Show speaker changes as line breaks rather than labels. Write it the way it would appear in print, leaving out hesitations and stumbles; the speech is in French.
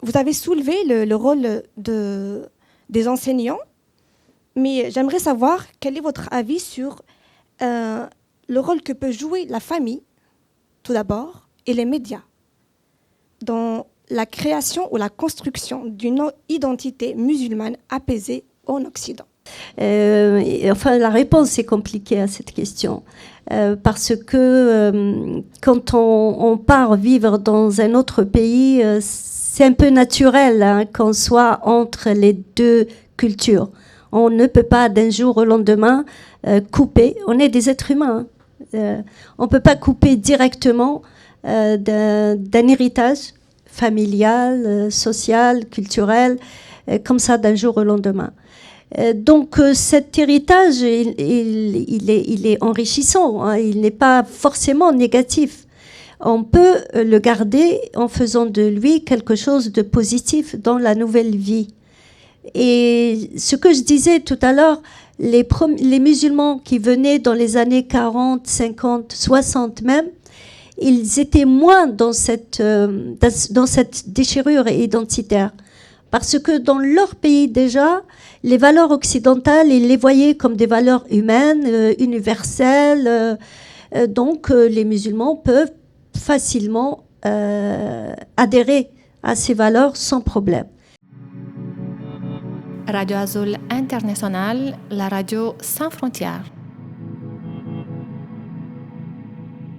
vous avez soulevé le rôle des enseignants, mais j'aimerais savoir quel est votre avis sur le rôle que peut jouer la famille, tout d'abord, et les médias, dans la création ou la construction d'une identité musulmane apaisée en Occident.
La réponse est compliquée à cette question. Parce que quand on part vivre dans un autre pays, c'est un peu naturel qu'on soit entre les deux cultures. On ne peut pas d'un jour au lendemain couper. On est des êtres humains. On ne peut pas couper directement d'un héritage familial, social, culturel, comme ça d'un jour au lendemain. Donc cet héritage, il est enrichissant, hein, il n'est pas forcément négatif. On peut le garder en faisant de lui quelque chose de positif dans la nouvelle vie. Et ce que je disais tout à l'heure, les musulmans qui venaient dans les années 40, 50, 60 même, ils étaient moins dans cette déchirure identitaire. Parce que dans leur pays déjà, les valeurs occidentales, ils les voyaient comme des valeurs humaines, universelles. Donc les musulmans peuvent facilement adhérer à ces valeurs sans problème.
Radio Azul International, la radio sans frontières.